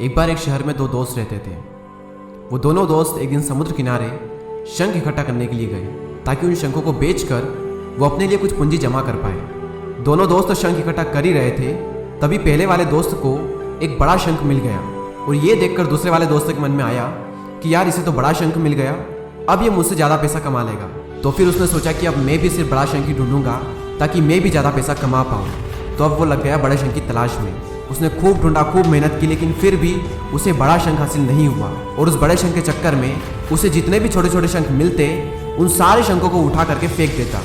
एक बार एक शहर में दो दोस्त रहते थे। वो दोनों दोस्त एक दिन समुद्र किनारे शंख इकट्ठा करने के लिए गए ताकि उन शंखों को बेचकर वो अपने लिए कुछ पूंजी जमा कर पाए। दोनों दोस्त तो शंख इकट्ठा कर ही रहे थे, तभी पहले वाले दोस्त को एक बड़ा शंख मिल गया और ये देखकर दूसरे वाले दोस्त के मन में आया कि यार इसे तो बड़ा शंख मिल गया, अब ये मुझसे ज़्यादा पैसा कमा लेगा। तो फिर उसने सोचा कि अब मैं भी सिर्फ बड़ा शंख ही ढूंढूंगा ताकि मैं भी ज़्यादा पैसा कमा पाऊँ। तो अब वो लग गया बड़े शंख की तलाश में। उसने खूब ढूंढा, खूब मेहनत की, लेकिन फिर भी उसे बड़ा शंख हासिल नहीं हुआ। और उस बड़े शंख के चक्कर में उसे जितने भी छोटे छोटे शंख मिलते उन सारे शंखों को उठा करके फेंक देता,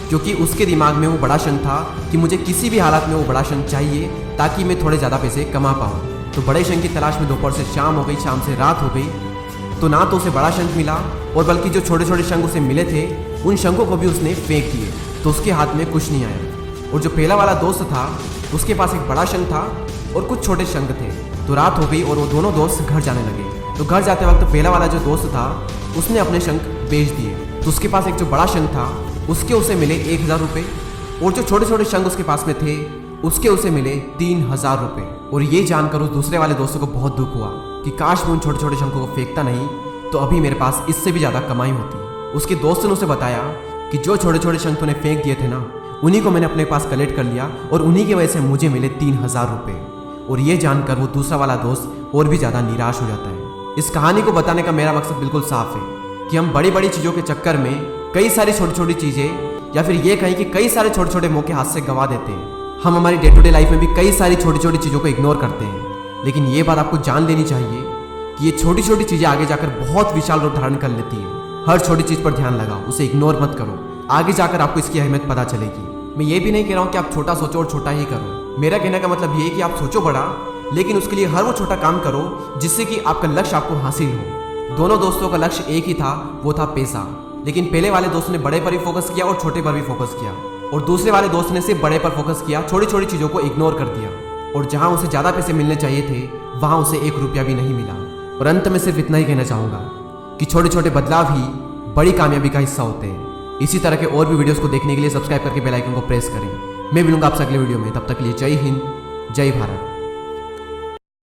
क्योंकि उसके दिमाग में वो बड़ा शंख था कि मुझे किसी भी हालत में वो बड़ा शंख चाहिए ताकि मैं थोड़े ज़्यादा पैसे कमा पाऊँ। तो बड़े शंख की तलाश में दोपहर से शाम हो गई, शाम से रात हो गई, तो ना तो उसे बड़ा शंख मिला और बल्कि जो छोटे छोटे शंख उसे मिले थे उन शंखों को भी उसने फेंक दिए, तो उसके हाथ में कुछ नहीं आया। और जो पहला वाला दोस्त था उसके पास एक बड़ा शंख था और कुछ छोटे शंख थे। तो रात हो गई और वो दोनों दोस्त घर जाने लगे। तो घर जाते वक्त पहला वाला जो दोस्त था उसने अपने शंख बेच दिए। तो उसके पास एक जो बड़ा शंख था उसके उसे मिले 1000 रुपये और जो छोटे छोटे शंख उसके पास में थे उसके उसे मिले 3000 रुपये। और ये जानकर उस दूसरे वाले दोस्तों को बहुत दुख हुआ कि काश मैं उन छोटे छोटे शंखों को फेंकता नहीं तो अभी मेरे पास इससे भी ज़्यादा कमाई होती। उसके दोस्त ने उसे बताया कि जो छोटे छोटे शंख तूने फेंक दिए थे ना, उन्हीं को मैंने अपने पास कलेक्ट कर लिया और उन्हीं की वजह से मुझे मिले 3000 रुपये। और ये जानकर वो दूसरा वाला दोस्त और भी ज़्यादा निराश हो जाता है। इस कहानी को बताने का मेरा मकसद बिल्कुल साफ है कि हम बड़ी बड़ी चीज़ों के चक्कर में कई सारी छोटी छोटी चीज़ें, या फिर ये कहें कि कई सारे छोटे छोटे मौके हाथ से गंवा देते हैं। हम हमारी डे टू डे लाइफ में भी कई सारी छोटी छोटी चीज़ों को इग्नोर करते हैं, लेकिन ये बात आपको जान लेनी चाहिए कि ये छोटी छोटी चीज़ें आगे जाकर बहुत विशाल रूप धारण कर लेती है। हर छोटी चीज़ पर ध्यान लगाओ, उसे इग्नोर मत करो, आगे जाकर आपको इसकी अहमियत पता चलेगी। मैं ये भी नहीं कह रहा हूँ कि आप छोटा सोचो और छोटा ही करो। मेरा कहने का मतलब ये है कि आप सोचो बड़ा, लेकिन उसके लिए हर वो छोटा काम करो जिससे कि आपका लक्ष्य आपको हासिल हो। दोनों दोस्तों का लक्ष्य एक ही था, वो था पैसा। लेकिन पहले वाले दोस्त ने बड़े पर भी फोकस किया और छोटे पर भी फोकस किया, और दूसरे वाले दोस्त ने सिर्फ बड़े पर फोकस किया, छोटी छोटी चीज़ों को इग्नोर कर दिया। और जहाँ उसे ज़्यादा पैसे मिलने चाहिए थे वहाँ उसे 1 रुपया भी नहीं मिला। और अंत में सिर्फ इतना ही कहना चाहूँगा कि छोटे छोटे बदलाव ही बड़ी कामयाबी का हिस्सा होते हैं। इसी तरह के और भी वीडियोस को देखने के लिए सब्सक्राइब करके बेल आइकन को प्रेस करें। मैं मिलूंगा आपसे अगले वीडियो में, तब तक के लिए जय हिंद, जय भारत।